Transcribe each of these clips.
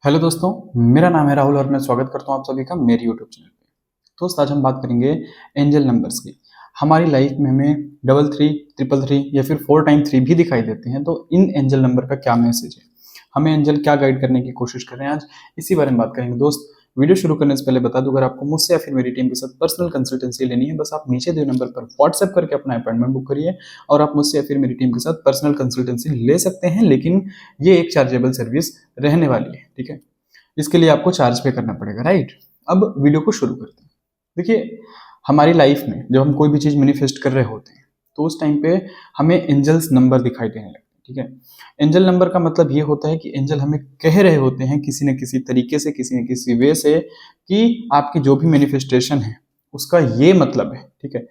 Hello दोस्तों, मेरा नाम है राहुल और मैं स्वागत करता हूं आप सभी का मेरे यूट्यूब चैनल पे। दोस्त, आज हम बात करेंगे एंजल नंबर्स की। हमारी लाइफ में हमें डबल थ्री, ट्रिपल थ्री या फिर फोर टाइम थ्री भी दिखाई देते हैं, तो इन एंजल नंबर का क्या मैसेज है, हमें एंजल क्या गाइड करने की कोशिश कर रहे हैं, आज इसी बारे में बात करेंगे। दोस्त, वीडियो शुरू करने से पहले बता दूं, अगर आपको मुझसे या फिर मेरी टीम के साथ पर्सनल कंसल्टेंसी लेनी है, बस आप नीचे दिए नंबर पर व्हाट्सएप करके अपना अपॉइंटमेंट बुक करिए और आप मुझसे या फिर मेरी टीम के साथ पर्सनल कंसल्टेंसी ले सकते हैं। लेकिन ये एक चार्जेबल सर्विस रहने वाली है, ठीक है। इसके लिए आपको चार्ज पे करना पड़ेगा, राइट। अब वीडियो को शुरू करते हैं। देखिए, हमारी लाइफ में जब हम कोई भी चीज मैनिफेस्ट कर रहे होते हैं तो उस टाइम पे हमें एंजल्स नंबर दिखाई देने लगते हैं, ठीक है। एंजल नंबर का मतलब ये होता है कि एंजल हमें कह रहे होते हैं किसी न किसी तरीके से, किसी न किसी वे से, कि आपकी जो भी मैनिफेस्टेशन है उसका ये मतलब है, ठीक है।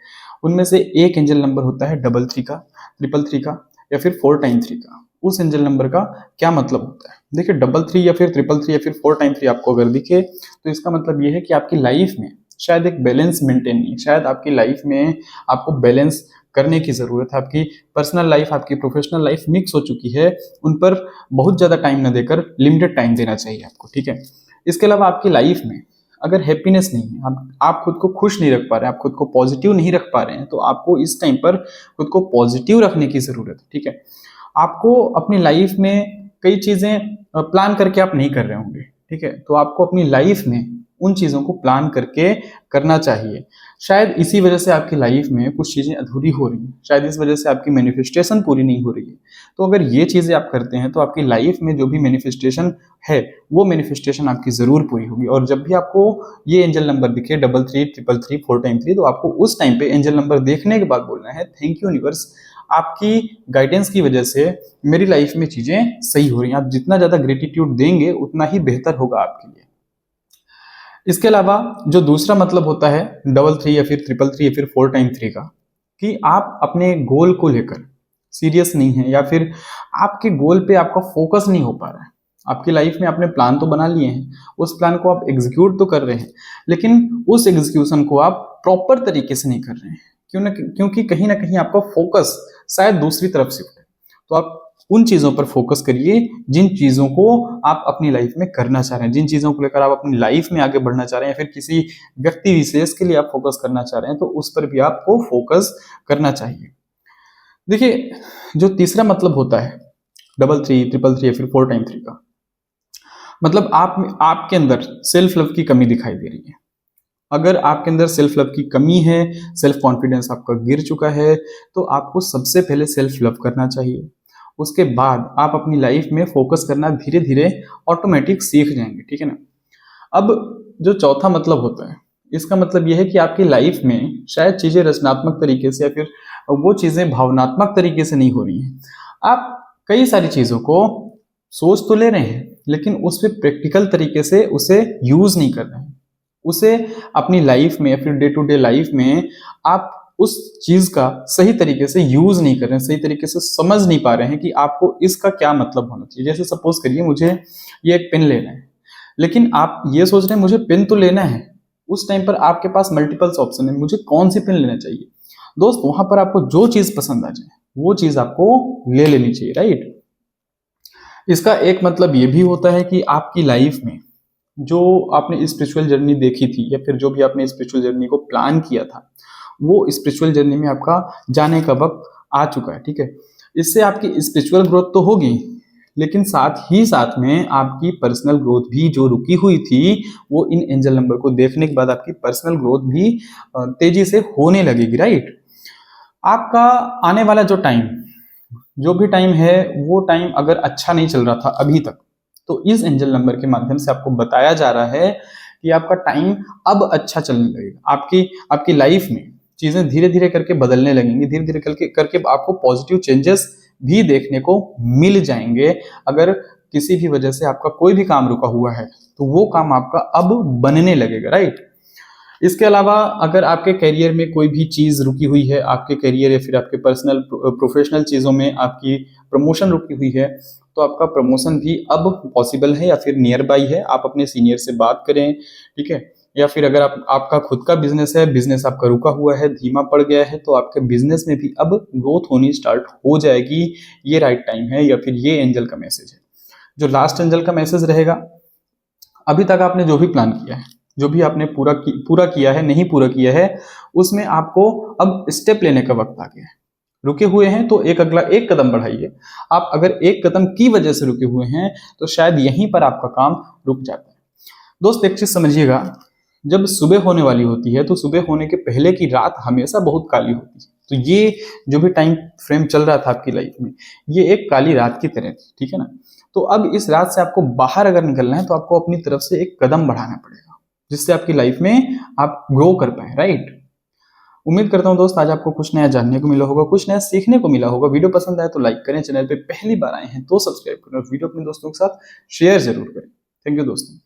उनमें से एक एंजल नंबर होता है डबल थ्री का, ट्रिपल थ्री का या फिर फोर टाइम थ्री का। उस एंजल नंबर का क्या मतलब होता है? देखिए, डबल थ्री या फिर ट्रिपल थ्री या फिर फोर टाइम थ्री आपको अगर दिखे तो इसका मतलब ये है कि आपकी लाइफ में शायद एक बैलेंस मेंटेन नहीं है, शायद आपकी लाइफ में आपको बैलेंस करने की जरूरत है। आपकी पर्सनल लाइफ, आपकी प्रोफेशनल लाइफ मिक्स हो चुकी है, उन पर बहुत ज्यादा टाइम न देकर लिमिटेड टाइम देना चाहिए आपको, ठीक है। इसके अलावा आपकी लाइफ में अगर हैप्पीनेस नहीं है, आप खुद को खुश नहीं रख पा रहे हैं, आप खुद को पॉजिटिव नहीं रख पा रहे हैं, तो आपको इस टाइम पर खुद को पॉजिटिव रखने की जरूरत है, ठीक है। आपको अपनी लाइफ में कई चीजें प्लान करके आप नहीं कर रहे होंगे, ठीक है। तो आपको अपनी लाइफ में उन चीजों को प्लान करके करना चाहिए। शायद इसी वजह से आपकी लाइफ में कुछ चीजें अधूरी हो रही हैं, शायद इस वजह से आपकी मैनिफेस्टेशन पूरी नहीं हो रही है। तो अगर ये चीजें आप करते हैं तो आपकी लाइफ में जो भी मैनिफेस्टेशन है वो मैनिफेस्टेशन आपकी जरूर पूरी होगी। और जब भी आपको ये एंजल नंबर दिखे, double three, triple three, four time three, तो आपको उस टाइम पे एंजल नंबर देखने के बाद बोलना है, थैंक यू यूनिवर्स, आपकी गाइडेंस की वजह से मेरी लाइफ में चीजें सही हो रही हैं। आप जितना ज्यादा ग्रेटिट्यूड देंगे उतना ही बेहतर होगा आपके लिए। इसके अलावा जो दूसरा मतलब होता है डबल थ्री या फिर ट्रिपल थ्री या फिर फोर टाइम थ्री का, कि आप अपने गोल को लेकर सीरियस नहीं है, या फिर आपके गोल पे आपका फोकस नहीं हो पा रहा है। आपकी लाइफ में आपने प्लान तो बना लिए हैं, उस प्लान को आप एग्जीक्यूट तो कर रहे हैं, लेकिन उस एग्जीक्यूशन को आप प्रॉपर तरीके से नहीं कर रहे हैं। क्योंकि कहीं ना कहीं आपका फोकस शायद दूसरी तरफ शिफ्ट है। तो आप उन चीजों पर फोकस करिए जिन चीजों को आप अपनी लाइफ में करना चाह रहे हैं, जिन चीजों को लेकर आप अपनी लाइफ में आगे बढ़ना चाह रहे हैं, या फिर किसी व्यक्ति विशेष के लिए आप फोकस करना चाह रहे हैं, तो उस पर भी आपको फोकस करना चाहिए। देखिए, जो तीसरा मतलब होता है डबल थ्री, ट्रिपल थ्री या फिर फोर टाइम थ्री का, मतलब आपके अंदर सेल्फ लव की कमी दिखाई दे रही है। अगर आपके अंदर सेल्फ लव की कमी है, सेल्फ कॉन्फिडेंस आपका गिर चुका है, तो आपको सबसे पहले सेल्फ लव करना चाहिए। उसके बाद आप अपनी लाइफ में फोकस करना धीरे धीरे ऑटोमेटिक सीख जाएंगे, ठीक है ना। अब जो चौथा मतलब होता है, इसका मतलब यह है कि आपकी लाइफ में शायद चीजें रचनात्मक तरीके से या फिर वो चीजें भावनात्मक तरीके से नहीं हो रही हैं। आप कई सारी चीजों को सोच तो ले रहे हैं, लेकिन उस पर प्रैक्टिकल तरीके से उसे यूज नहीं कर रहे हैं। उसे अपनी लाइफ में या फिर डे टू डे लाइफ में आप उस चीज का सही तरीके से यूज नहीं कर रहे हैं, सही तरीके से समझ नहीं पा रहे हैं कि आपको इसका क्या मतलब होना चाहिए। जैसे सपोज करिए, मुझे ये एक पेन लेना है, लेकिन आप ये सोच रहे हैं मुझे पेन तो लेना है, उस टाइम पर आपके पास मल्टीपल्स ऑप्शन है, मुझे कौन सी पेन लेना चाहिए। दोस्त, वहां पर आपको जो चीज पसंद आ जाए वो चीज आपको ले लेनी चाहिए, राइट। इसका एक मतलब ये भी होता है कि आपकी लाइफ में जो आपने स्पिरिचुअल जर्नी देखी थी, या फिर जो भी आपने स्पिरिचुअल जर्नी को प्लान किया था, वो स्पिरिचुअल जर्नी में आपका जाने का वक्त आ चुका है, ठीक है। इससे आपकी स्पिरिचुअल ग्रोथ तो होगी, लेकिन साथ ही साथ में आपकी पर्सनल ग्रोथ भी जो रुकी हुई थी, वो इन एंजल नंबर को देखने के बाद आपकी पर्सनल ग्रोथ भी तेजी से होने लगेगी, राइट। आपका आने वाला जो भी टाइम है, वो टाइम अगर अच्छा नहीं चल रहा था अभी तक, तो इस एंजल नंबर के माध्यम से आपको बताया जा रहा है कि आपका टाइम अब अच्छा चलने लगेगा। आपकी आपकी लाइफ में चीजें धीरे धीरे करके बदलने लगेंगी, धीरे धीरे करके करके आपको पॉजिटिव चेंजेस भी देखने को मिल जाएंगे। अगर किसी भी वजह से आपका कोई भी काम रुका हुआ है, तो वो काम आपका अब बनने लगेगा, राइट। इसके अलावा अगर आपके करियर में कोई भी चीज रुकी हुई है, आपके करियर या फिर आपके पर्सनल प्रोफेशनल चीजों में आपकी प्रमोशन रुकी हुई है, तो आपका प्रमोशन भी अब पॉसिबल है या फिर नियर बाई है। आप अपने सीनियर से बात करें, ठीक है। या फिर अगर आपका खुद का बिजनेस है, बिजनेस आपका रुका हुआ है, धीमा पड़ गया है, तो आपके बिजनेस में भी अब ग्रोथ होनी स्टार्ट हो जाएगी। ये राइट टाइम है, या फिर ये एंजल का मैसेज है। जो लास्ट एंजल का मैसेज रहेगा अभी तक आपने जो भी प्लान किया है, जो भी आपने पूरा किया है, नहीं पूरा किया है, उसमें आपको अब स्टेप लेने का वक्त आ गया है। रुके हुए हैं तो अगला एक कदम बढ़ाइए। आप अगर एक कदम की वजह से रुके हुए हैं तो शायद यहीं पर आपका काम रुक जाता है। दोस्त एक चीज समझिएगा, जब सुबह होने वाली होती है तो सुबह होने के पहले की रात हमेशा बहुत काली होती है। तो ये जो भी टाइम फ्रेम चल रहा था आपकी लाइफ में, ये एक काली रात की तरह थी, ठीक है ना। तो अब इस रात से आपको बाहर अगर निकलना है तो आपको अपनी तरफ से एक कदम बढ़ाना पड़ेगा, जिससे आपकी लाइफ में आप ग्रो कर पाए, राइट। उम्मीद करता हूं दोस्त आज आपको कुछ नया जानने को मिला होगा, कुछ नया सीखने को मिला होगा। वीडियो पसंद आए तो लाइक करें, चैनल पे पहली बार आए हैं तो सब्सक्राइब करें और वीडियो अपने दोस्तों के साथ शेयर जरूर करें। थैंक यू दोस्तों।